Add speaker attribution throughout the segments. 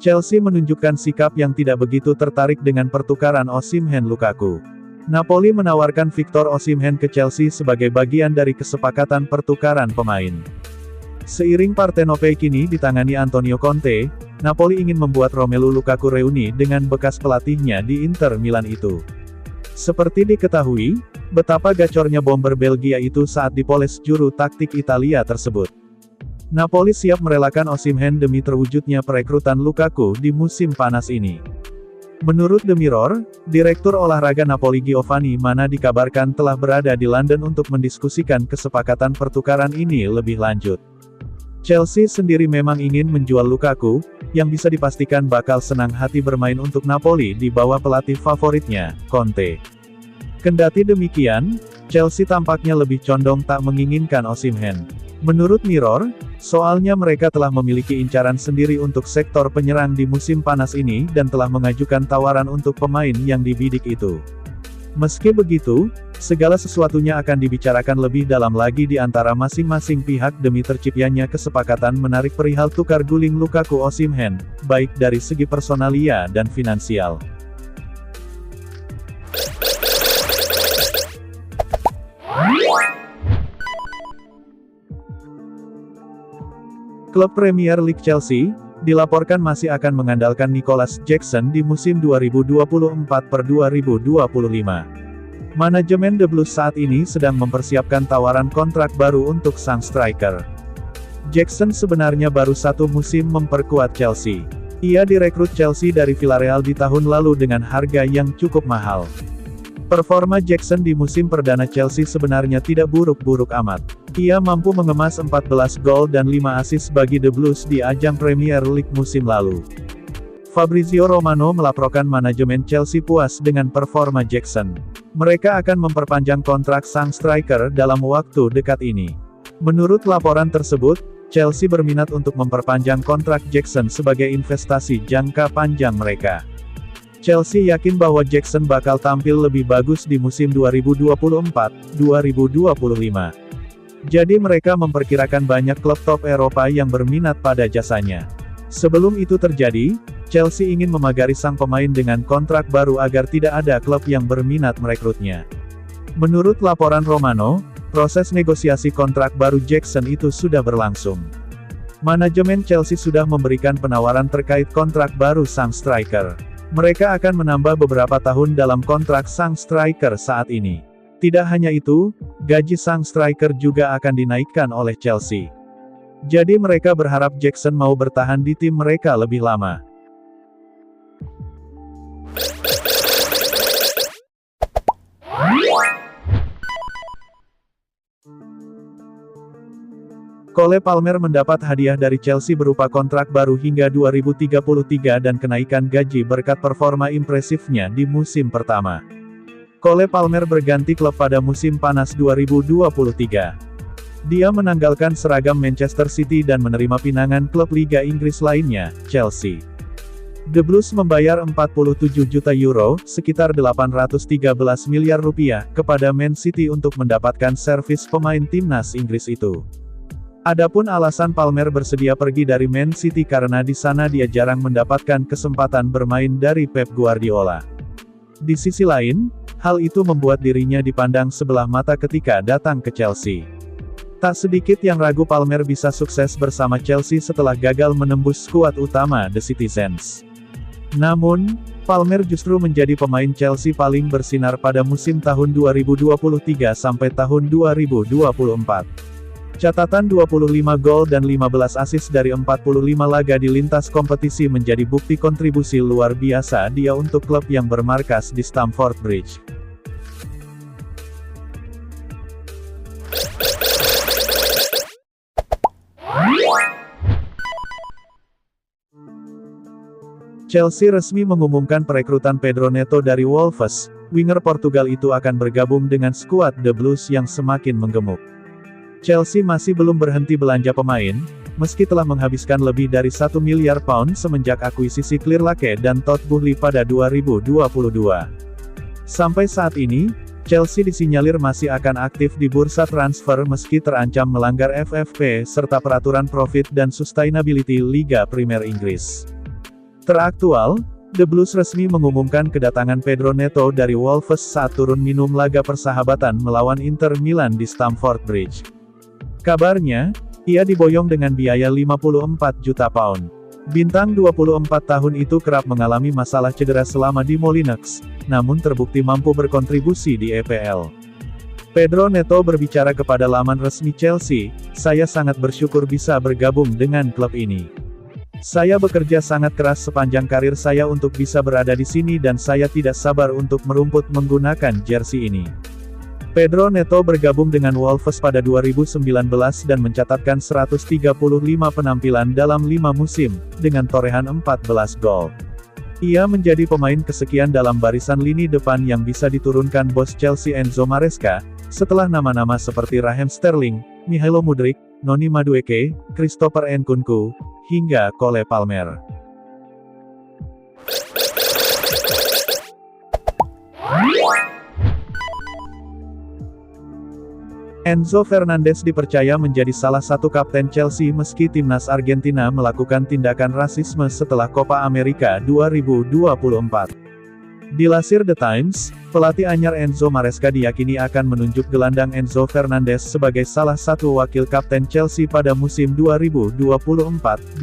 Speaker 1: Chelsea menunjukkan sikap yang tidak begitu tertarik dengan pertukaran Osimhen-Lukaku. Napoli menawarkan Victor Osimhen ke Chelsea sebagai bagian dari kesepakatan pertukaran pemain. Seiring Partenope kini ditangani Antonio Conte, Napoli ingin membuat Romelu Lukaku reuni dengan bekas pelatihnya di Inter Milan itu. Seperti diketahui, betapa gacornya bomber Belgia itu saat dipoles juru taktik Italia tersebut. Napoli siap merelakan Osimhen demi terwujudnya perekrutan Lukaku di musim panas ini. Menurut The Mirror, Direktur Olahraga Napoli Giovanni Mana dikabarkan telah berada di London untuk mendiskusikan kesepakatan pertukaran ini lebih lanjut. Chelsea sendiri memang ingin menjual Lukaku, yang bisa dipastikan bakal senang hati bermain untuk Napoli di bawah pelatih favoritnya, Conte. Kendati demikian, Chelsea tampaknya lebih condong tak menginginkan Osimhen. Menurut Mirror, soalnya mereka telah memiliki incaran sendiri untuk sektor penyerang di musim panas ini dan telah mengajukan tawaran untuk pemain yang dibidik itu. Meski begitu, segala sesuatunya akan dibicarakan lebih dalam lagi di antara masing-masing pihak demi terciptanya kesepakatan menarik perihal tukar guling Lukaku Osimhen, baik dari segi personalia dan finansial. Klub Premier League Chelsea, dilaporkan masih akan mengandalkan Nicolas Jackson di musim 2024-2025. Manajemen The Blues saat ini sedang mempersiapkan tawaran kontrak baru untuk sang striker. Jackson sebenarnya baru satu musim memperkuat Chelsea. Ia direkrut Chelsea dari Villarreal di tahun lalu dengan harga yang cukup mahal. Performa Jackson di musim perdana Chelsea sebenarnya tidak buruk-buruk amat. Ia mampu mengemas 14 gol dan 5 assist bagi The Blues di ajang Premier League musim lalu. Fabrizio Romano melaporkan manajemen Chelsea puas dengan performa Jackson. Mereka akan memperpanjang kontrak sang striker dalam waktu dekat ini. Menurut laporan tersebut, Chelsea berminat untuk memperpanjang kontrak Jackson sebagai investasi jangka panjang mereka. Chelsea yakin bahwa Jackson bakal tampil lebih bagus di musim 2024-2025. Jadi mereka memperkirakan banyak klub top Eropa yang berminat pada jasanya. Sebelum itu terjadi, Chelsea ingin memagari sang pemain dengan kontrak baru agar tidak ada klub yang berminat merekrutnya. Menurut laporan Romano, proses negosiasi kontrak baru Jackson itu sudah berlangsung. Manajemen Chelsea sudah memberikan penawaran terkait kontrak baru sang striker. Mereka akan menambah beberapa tahun dalam kontrak sang striker saat ini. Tidak hanya itu, gaji sang striker juga akan dinaikkan oleh Chelsea. Jadi mereka berharap Jackson mau bertahan di tim mereka lebih lama. Cole Palmer mendapat hadiah dari Chelsea berupa kontrak baru hingga 2033 dan kenaikan gaji berkat performa impresifnya di musim pertama. Cole Palmer berganti klub pada musim panas 2023. Dia menanggalkan seragam Manchester City dan menerima pinangan klub Liga Inggris lainnya, Chelsea. The Blues membayar 47 juta euro, sekitar 813 miliar rupiah, kepada Man City untuk mendapatkan servis pemain timnas Inggris itu. Adapun alasan Palmer bersedia pergi dari Man City karena di sana dia jarang mendapatkan kesempatan bermain dari Pep Guardiola. Di sisi lain, hal itu membuat dirinya dipandang sebelah mata ketika datang ke Chelsea. Tak sedikit yang ragu Palmer bisa sukses bersama Chelsea setelah gagal menembus skuad utama The Citizens. Namun, Palmer justru menjadi pemain Chelsea paling bersinar pada musim tahun 2023 sampai tahun 2024. Catatan 25 gol dan 15 assist dari 45 laga di lintas kompetisi menjadi bukti kontribusi luar biasa dia untuk klub yang bermarkas di Stamford Bridge. Chelsea resmi mengumumkan perekrutan Pedro Neto dari Wolves. Winger Portugal itu akan bergabung dengan skuad The Blues yang semakin menggemuk. Chelsea masih belum berhenti belanja pemain, meski telah menghabiskan lebih dari 1 miliar pound semenjak akuisisi Clearlake dan Todd Boehly pada 2022. Sampai saat ini, Chelsea disinyalir masih akan aktif di bursa transfer meski terancam melanggar FFP serta peraturan profit dan sustainability Liga Premier Inggris. Teraktual, The Blues resmi mengumumkan kedatangan Pedro Neto dari Wolves saat turun minum laga persahabatan melawan Inter Milan di Stamford Bridge. Kabarnya, ia diboyong dengan biaya 54 juta pound. Bintang 24 tahun itu kerap mengalami masalah cedera selama di Molineux, namun terbukti mampu berkontribusi di EPL. Pedro Neto berbicara kepada laman resmi Chelsea, "Saya sangat bersyukur bisa bergabung dengan klub ini. Saya bekerja sangat keras sepanjang karir saya untuk bisa berada di sini dan saya tidak sabar untuk merumput menggunakan jersey ini." Pedro Neto bergabung dengan Wolves pada 2019 dan mencatatkan 135 penampilan dalam 5 musim, dengan torehan 14 gol. Ia menjadi pemain kesekian dalam barisan lini depan yang bisa diturunkan bos Chelsea Enzo Maresca, setelah nama-nama seperti Raheem Sterling, Mykhailo Mudryk, Noni Madueke, Christopher Nkunku, hingga Cole Palmer. Enzo Fernandez dipercaya menjadi salah satu kapten Chelsea meski timnas Argentina melakukan tindakan rasisme setelah Copa America 2024. Dilansir The Times, pelatih anyar Enzo Maresca diyakini akan menunjuk gelandang Enzo Fernandez sebagai salah satu wakil kapten Chelsea pada musim 2024-2025.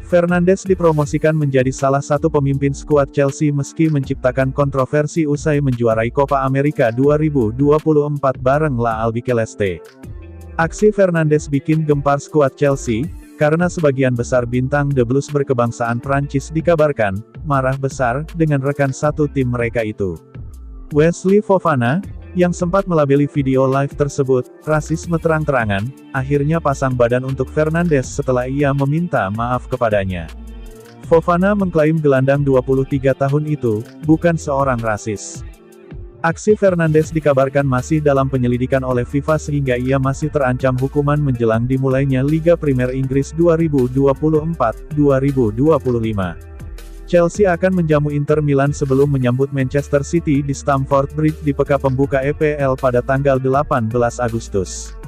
Speaker 1: Fernandes dipromosikan menjadi salah satu pemimpin skuad Chelsea meski menciptakan kontroversi usai menjuarai Copa America 2024 bareng La Albiceleste. Aksi Fernandes bikin gempar skuad Chelsea, karena sebagian besar bintang The Blues berkebangsaan Prancis dikabarkan marah besar dengan rekan satu tim mereka itu. Wesley Fofana, yang sempat melabeli video live tersebut rasisme terang-terangan, akhirnya pasang badan untuk Fernandes setelah ia meminta maaf kepadanya. Fofana mengklaim gelandang 23 tahun itu bukan seorang rasis. Aksi Fernandes dikabarkan masih dalam penyelidikan oleh FIFA sehingga ia masih terancam hukuman menjelang dimulainya Liga Premier Inggris 2024-2025. Chelsea akan menjamu Inter Milan sebelum menyambut Manchester City di Stamford Bridge di pekan pembuka EPL pada tanggal 18 Agustus.